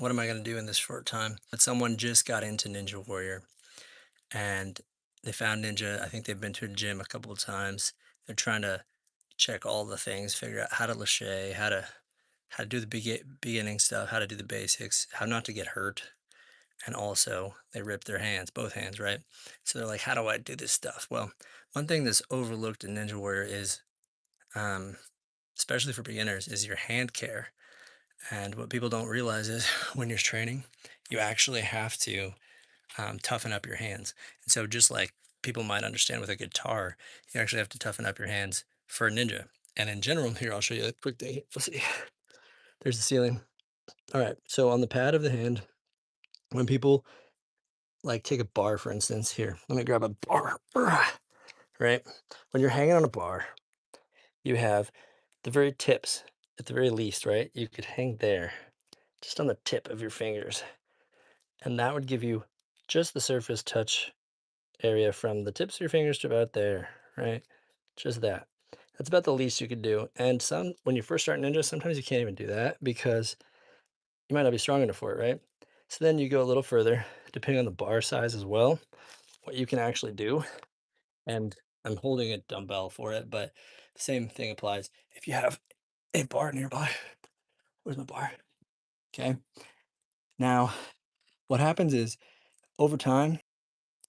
what am I going to do in this short time? But someone just got into Ninja Warrior and they found Ninja. I think they've been to a gym a couple of times. They're trying to check all the things, figure out how to lâcher, how to do the beginning stuff, how to do the basics, how not to get hurt. And also, they rip their hands, both hands, right? So they're like, how do I do this stuff? Well, one thing that's overlooked in Ninja Warrior is, um, especially for beginners, is your hand care. And what people don't realize is when you're training, you actually have to toughen up your hands. And so, just like people might understand with a guitar, you actually have to toughen up your hands for a ninja. And in general, here, I'll show you a quick thing. Let's see. There's the ceiling. All right. So, on the pad of the hand, when people like take a bar, for instance, here, let me grab a bar, right? When you're hanging on a bar, you have the very tips, at the very least, right? You could hang there, just on the tip of your fingers. And that would give you just the surface touch area from the tips of your fingers to about there, right? Just that. That's about the least you could do. And when you first start Ninja, sometimes you can't even do that because you might not be strong enough for it, right? So then you go a little further, depending on the bar size as well, what you can actually do. And I'm holding a dumbbell for it, but the same thing applies. If you have a bar nearby, where's my bar? Okay. Now, what happens is over time,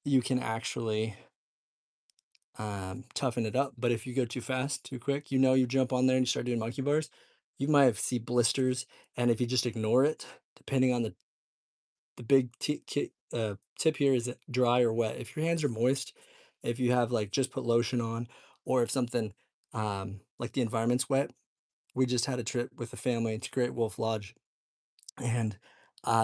you can actually toughen it up. But if you go too fast, too quick, you jump on there and you start doing monkey bars, you might have see blisters. And if you just ignore it, depending on the tip here is it dry or wet. If your hands are moist, if you have like just put lotion on, or if something like the environment's wet, we just had a trip with the family to Great Wolf Lodge and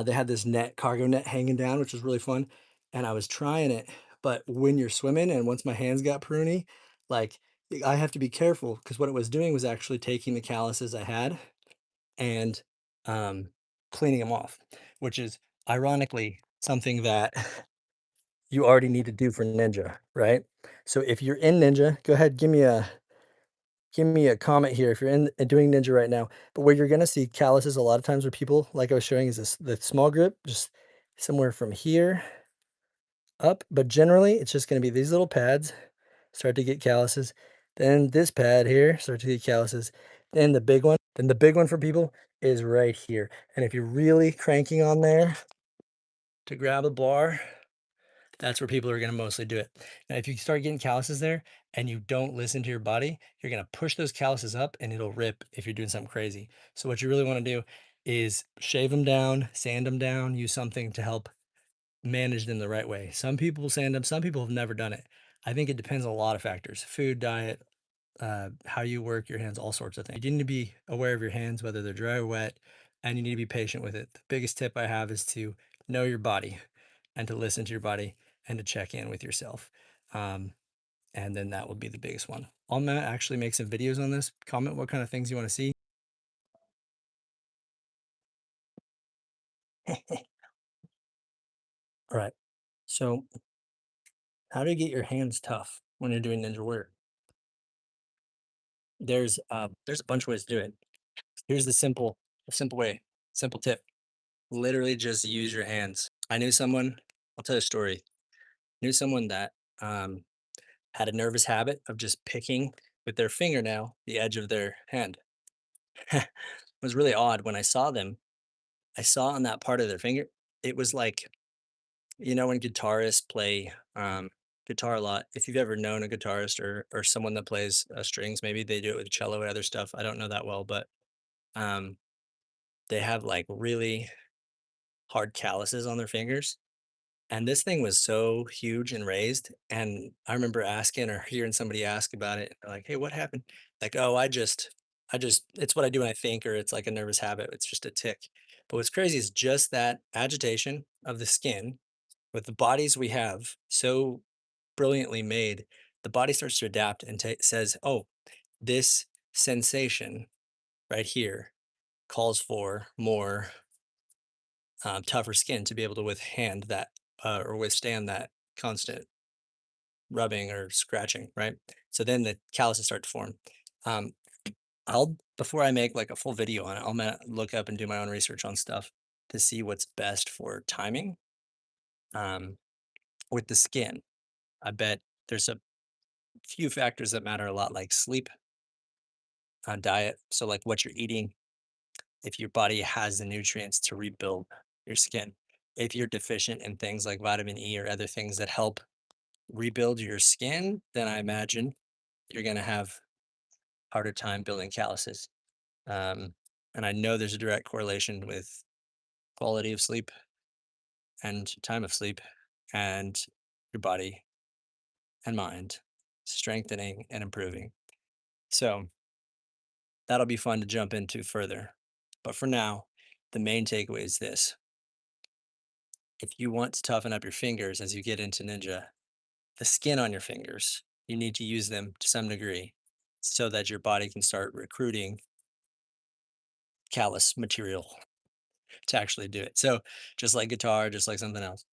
they had this cargo net hanging down, which was really fun. And I was trying it, but when you're swimming and once my hands got pruny, like I have to be careful because what it was doing was actually taking the calluses I had and um, cleaning them off, which is ironically something that you already need to do for Ninja, right? So if you're in Ninja, go ahead, give me a comment here if you're in doing Ninja right now. But where you're gonna see calluses a lot of times where people, like I was showing, is the small grip, just somewhere from here up. But generally, it's just gonna be these little pads start to get calluses. Then this pad here start to get calluses. Then the big one for people is right here. And if you're really cranking on there to grab a bar, that's where people are going to mostly do it. Now, if you start getting calluses there and you don't listen to your body, you're going to push those calluses up and it'll rip if you're doing something crazy. So, what you really want to do is shave them down, sand them down, use something to help manage them the right way. Some people sand them, some people have never done it. I think it depends on a lot of factors: food, diet, how you work your hands, all sorts of things. You need to be aware of your hands, whether they're dry or wet, and you need to be patient with it. The biggest tip I have is to know your body and to listen to your body and to check in with yourself. Um, and then that would be the biggest one. I'll actually make some videos on this. Comment what kind of things you want to see. All right. So, how to get your hands tough when you're doing ninja warrior? There's a bunch of ways to do it. Here's the simple way, simple tip. Literally just use your hands. I knew someone, I'll tell you a story. Knew someone that had a nervous habit of just picking with their fingernail the edge of their hand. It was really odd when I saw them. I saw on that part of their finger, it was like, when guitarists play guitar a lot. If you've ever known a guitarist or someone that plays strings, maybe they do it with cello and other stuff. I don't know that well, but um, they have like really hard calluses on their fingers. And this thing was so huge and raised, and I remember asking or hearing somebody ask about it, they're like, "Hey, what happened?" Like, "Oh, I just it's what I do when I think, or it's like a nervous habit, it's just a tick." But what's crazy is just that agitation of the skin with the bodies we have so brilliantly made, the body starts to adapt and says, "Oh, this sensation right here calls for more tougher skin to be able to withstand that or withstand that constant rubbing or scratching, right? So then the calluses start to form. Um, I'll before I make like a full video on it, look up and do my own research on stuff. to see what's best for timing. Um, with the skin, I bet there's a few factors that matter a lot, like sleep, diet. So, like what you're eating, if your body has the nutrients to rebuild your skin. If you're deficient in things like vitamin E or other things that help rebuild your skin, then I imagine you're going to have harder time building calluses. Um, and I know there's a direct correlation with quality of sleep and time of sleep and your body and mind strengthening and improving. So that'll be fun to jump into further. But for now, the main takeaway is this: if you want to toughen up your fingers as you get into Ninja, the skin on your fingers, you need to use them to some degree so that your body can start recruiting callus material to actually do it. So just like guitar, just like something else,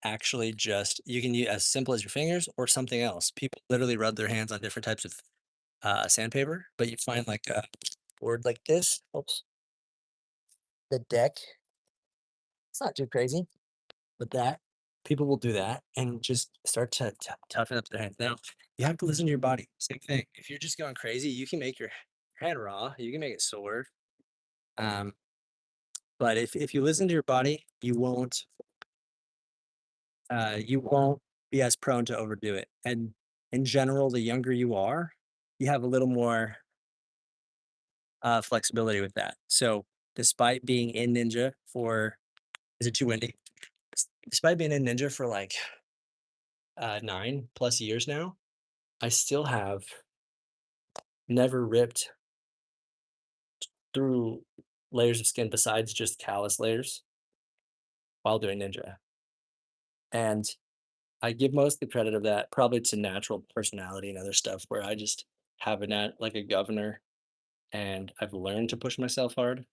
actually just you can use as simple as your fingers or something else. People literally rub their hands on different types of sandpaper, but you find like a board like this. Oops, the deck. It's not too crazy, but that people will do that and just start to toughen up their hands. Now you have to listen to your body. Same thing. If you're just going crazy, you can make your hand raw. You can make it sore. Um, but if you listen to your body, you won't be as prone to overdo it. And in general, the younger you are, you have a little more flexibility with that. So despite being in Ninja for, is it too windy? Despite being in Ninja for like 9+ years now, I still have never ripped through layers of skin besides just callus layers while doing Ninja. And I give most of the credit of that probably to natural personality and other stuff where I just have a like a governor, and I've learned to push myself hard,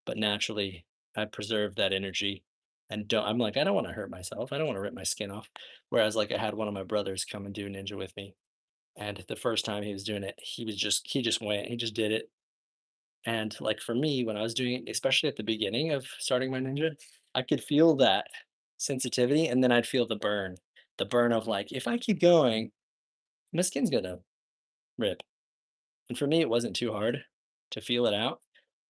but naturally I preserve that energy and don't, I'm like, I don't want to hurt myself. I don't want to rip my skin off. Whereas like I had one of my brothers come and do Ninja with me. And the first time he was doing it, he just went, he just did it. And like for me, when I was doing it, especially at the beginning of starting my Ninja, I could feel that sensitivity and then I'd feel the burn of like, if I keep going, my skin's gonna rip. And for me, it wasn't too hard to feel it out.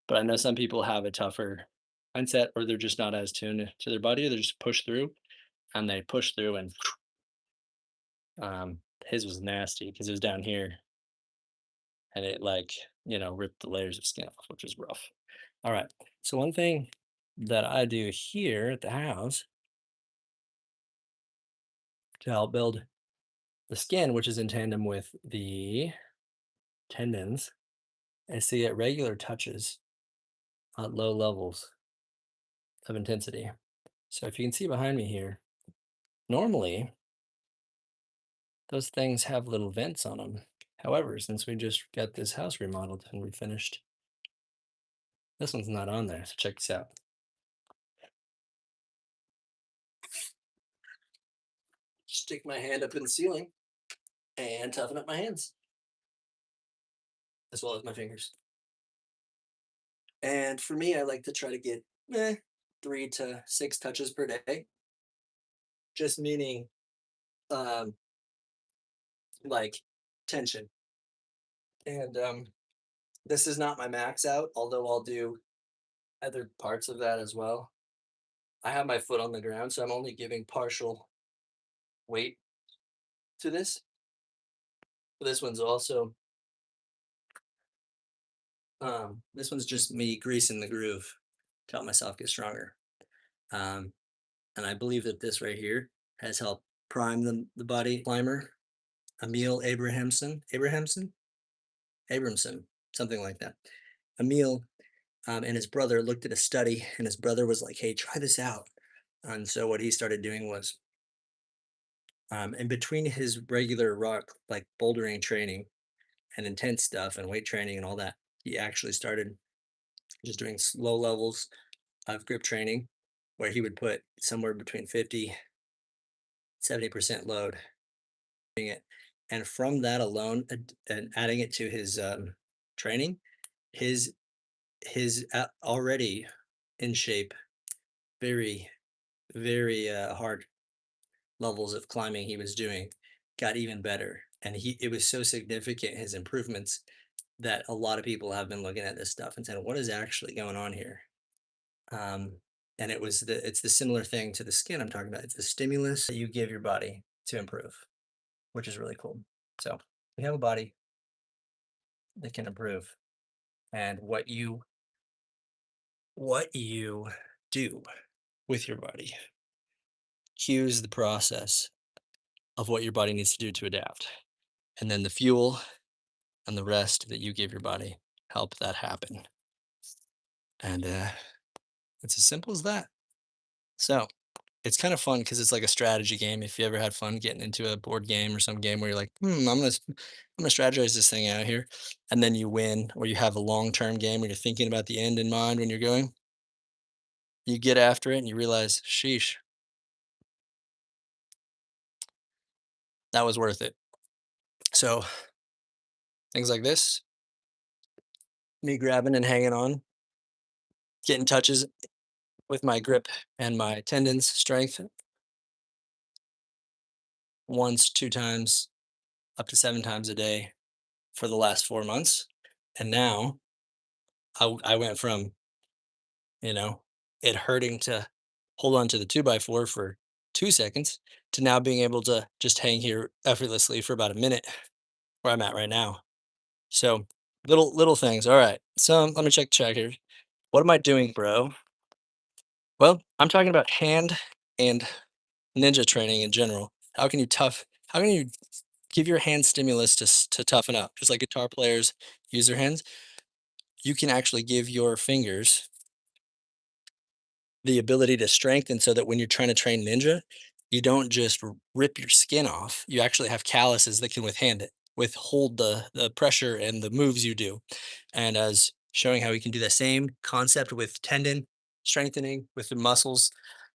But I know some people have a tougher mindset or they're just not as tuned to their body. They just push through and they push through and his was nasty because it was down here and it like, ripped the layers of skin off, which was rough. All right. So one thing that I do here at the house to help build the skin, which is in tandem with the tendons, is to get regular touches at low levels of intensity. So if you can see behind me here, normally those things have little vents on them. However, since we just got this house remodeled and we finished, this one's not on there. So check this out. Stick my hand up in the ceiling and toughen up my hands as well as my fingers. And for me, I like to try to get 3 to 6 touches per day, just meaning um, like tension. And this is not my max out, although I'll do other parts of that as well. I have my foot on the ground, so I'm only giving partial weight to this. This one's also this one's just me greasing the groove to help myself get stronger. Um, and I believe that this right here has helped prime the body climber, Emil Abramson, something like that. Emil and his brother looked at a study, and his brother was like, "Hey, try this out." And so what he started doing was, in between his regular rock like bouldering training and intense stuff and weight training and all that, he actually started just doing slow levels of grip training where he would put somewhere between 50-70% load doing it. And from that alone, and adding it to his training, his already in shape very, very hard levels of climbing he was doing got even better. And it was so significant, his improvements, that a lot of people have been looking at this stuff and saying, what is actually going on here? Um, and it's the similar thing to the skin I'm talking about. It's the stimulus that you give your body to improve, which is really cool. So we have a body that can improve. And what you do with your body cues the process of what your body needs to do to adapt. And then the fuel and the rest that you give your body help that happen. And it's as simple as that. So it's kind of fun because it's like a strategy game. If you ever had fun getting into a board game or some game where you're like, I'm gonna strategize this thing out here, and then you win, or you have a long term game where you're thinking about the end in mind when you're going, you get after it and you realize, sheesh, that was worth it. So things like this, me grabbing and hanging on, getting touches with my grip and my tendons strength once, two times, up to seven times a day for the last 4 months. And now I went from, you know, it hurting to hold on to the two by four for 2 seconds to now being able to just hang here effortlessly for about a minute where I'm at right now. So little things. All right. So let me check here. What am I doing, bro? Well, I'm talking about hand and ninja training in general. How can you give your hand stimulus to toughen up? Just like guitar players use their hands, you can actually give your fingers the ability to strengthen so that when you're trying to train ninja, you don't just rip your skin off. You actually have calluses that can withhand it, withhold the pressure and the moves you do. And as showing how we can do the same concept with tendon strengthening with the muscles.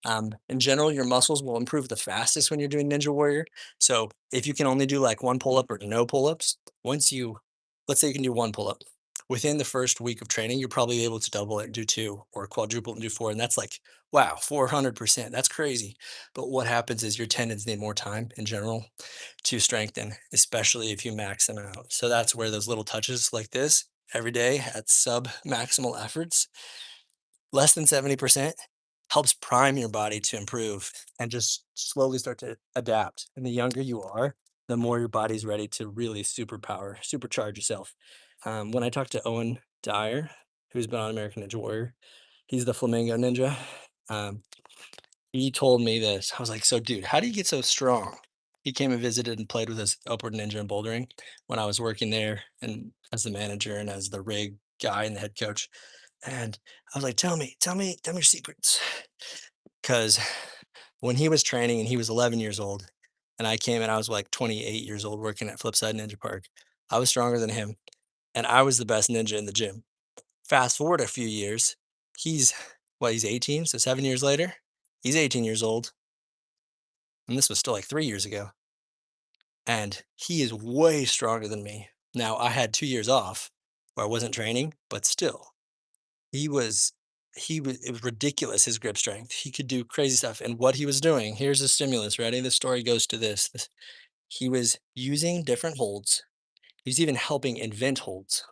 In general, your muscles will improve the fastest when you're doing Ninja Warrior. So if you can only do like one pull up or no pull ups, let's say you can do one pull up, within the first week of training, you're probably able to double it and do two, or quadruple and do four. And that's like, wow, 400%. That's crazy. But what happens is your tendons need more time in general to strengthen, especially if you max them out. So that's where those little touches like this every day at sub maximal efforts, less than 70%, helps prime your body to improve and just slowly start to adapt. And the younger you are, the more your body's ready to really supercharge yourself. When I talked to Owen Dyer, who's been on American Ninja Warrior, he's the Flamingo Ninja. Um, he told me this. I was like, so dude, how do you get so strong? He came and visited and played with us Upward Ninja and bouldering when I was working there and as the manager and as the rig guy and the head coach. And I was like, tell me your secrets. Cause when he was training and he was 11 years old, and I came and I was like 28 years old working at Flipside Ninja Park, I was stronger than him and I was the best ninja in the gym. Fast forward a few years, he's he's 18, so 7 years later, he's 18 years old, and this was still like 3 years ago, and he is way stronger than me. Now, I had 2 years off where I wasn't training, but still, he was it was ridiculous his grip strength. He could do crazy stuff, and what he was doing, here's the stimulus. Ready? The story goes to this. He was using different holds. He's even helping invent holds.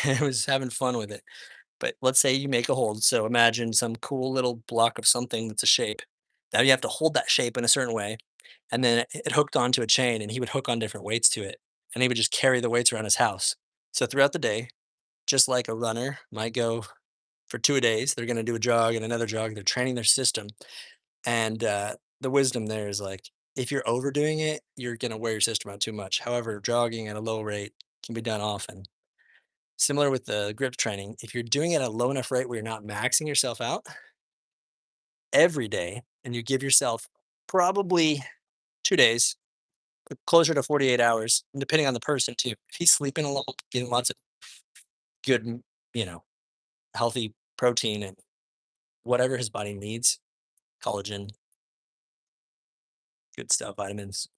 I was having fun with it. But let's say you make a hold. So imagine some cool little block of something that's a shape. Now you have to hold that shape in a certain way. And then it hooked onto a chain and he would hook on different weights to it. And he would just carry the weights around his house. So throughout the day, just like a runner might go for 2 days, they're going to do a jog and another jog. They're training their system. And the wisdom there is like, if you're overdoing it, you're going to wear your system out too much. However, jogging at a low rate can be done often. Similar with the grip training, if you're doing it at a low enough rate where you're not maxing yourself out every day and you give yourself probably 2 days, closer to 48 hours, and depending on the person too. If he's sleeping a lot, getting lots of good, you know, healthy protein and whatever his body needs, collagen, good stuff, vitamins,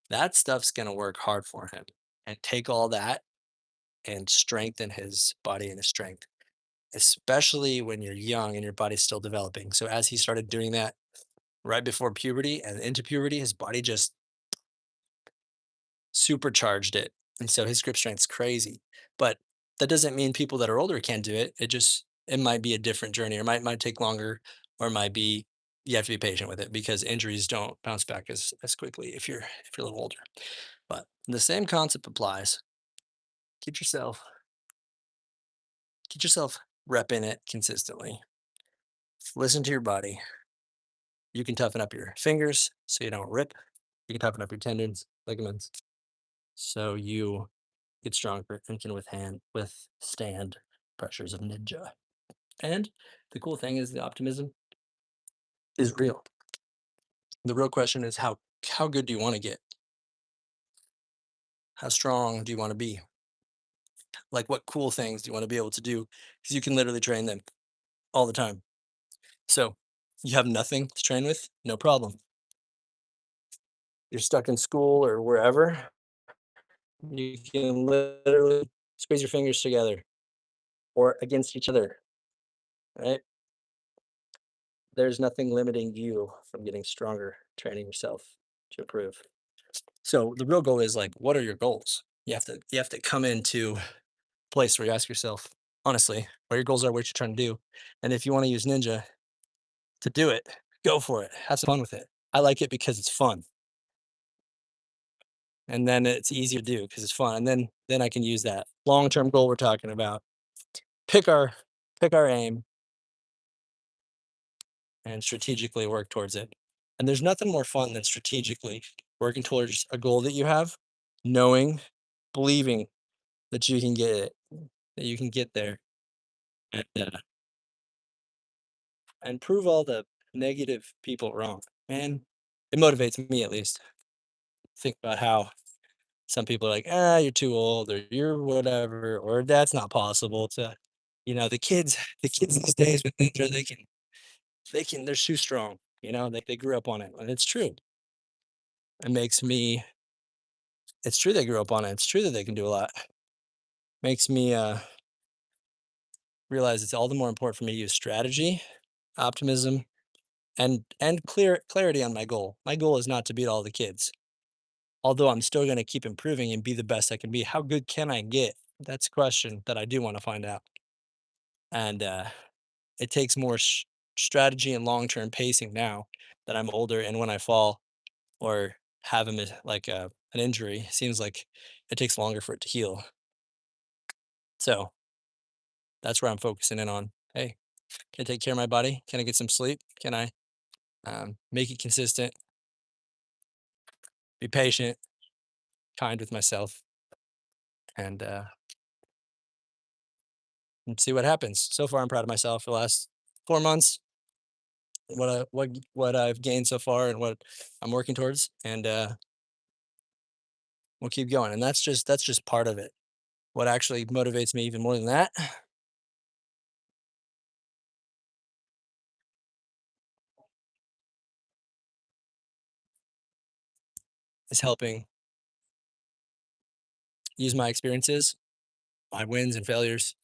that stuff's going to work hard for him and take all that and strengthen his body and his strength. especially when you're young and your body's still developing. So as he started doing that right before puberty and into puberty, his body just supercharged it. And so his grip strength's crazy. But that doesn't mean people that are older can't do it. It might be a different journey or might take longer or it might be you have to be patient with it because injuries don't bounce back as quickly if you're a little older. But the same concept applies. Get yourself get yourself repping it consistently. Listen to your body. You can toughen up your fingers so you don't rip. You can toughen up your tendons, ligaments, so you get stronger and can withstand pressures of ninja. And the cool thing is the optimism is real. The real question is how good do you want to get? How strong do you want to be? Like what cool things do you want to be able to do? Because you can literally train them all the time. So you have nothing to train with, no problem. You're stuck in school or wherever, you can literally squeeze your fingers together or against each other, right? There's nothing limiting you from getting stronger, training yourself to improve. So the real goal is like, what are your goals? You have to come into a place where you ask yourself, honestly, what your goals are, what you're trying to do. And if you want to use Ninja to do it, go for it. Have some fun with it. I like it because it's fun. And then it's easier to do because it's fun. And then I can use that long-term goal we're talking about. Pick our pick our aim and strategically work towards it. And there's nothing more fun than strategically working towards a goal that you have, knowing, believing that you can get it, that you can get there, and and prove all the negative people wrong. Man, it motivates me at least. Think about how some people are like, ah, you're too old, or you're whatever, or that's not possible. To, the kids these days with ninja, they're too strong. They grew up on it, and it's true. It makes me It's true they grew up on it. It's true that they can do a lot. Makes me realize it's all the more important for me to use strategy, optimism, and clarity on my goal. My goal is not to beat all the kids. Although I'm still going to keep improving and be the best I can be. How good can I get? That's a question that I do want to find out. And it takes more strategy and long-term pacing now that I'm older. And when I fall or have an injury, it seems like it takes longer for it to heal. So that's where I'm focusing in on. Hey, can I take care of my body? Can I get some sleep? Can I make it consistent? Be patient, kind with myself, and and see what happens. So far, I'm proud of myself for the last 4 months. What I've gained so far and what I'm working towards, and we'll keep going. And that's just part of it. What actually motivates me even more than that is helping use my experiences, my wins and failures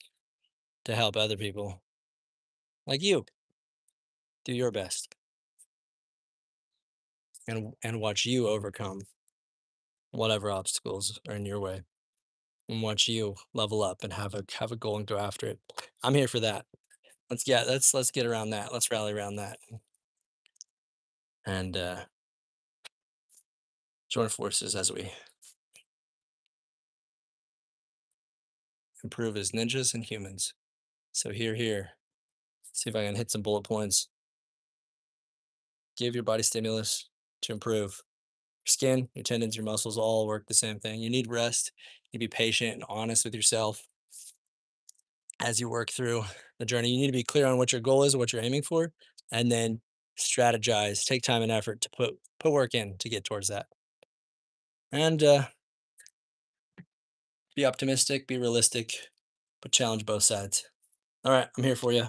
to help other people like you do your best and watch you overcome whatever obstacles are in your way and watch you level up and have a goal and go after it. I'm here for that. Let's get around that. Let's rally around that and join forces as we improve as ninjas and humans. So here. See if I can hit some bullet points. Give your body stimulus to improve. Your skin, your tendons, your muscles all work the same thing. You need rest. You need to be patient and honest with yourself as you work through the journey. You need to be clear on what your goal is, what you're aiming for, and then strategize. Take time and effort to put work in to get towards that. And be optimistic, be realistic, but challenge both sides. All right, I'm here for you.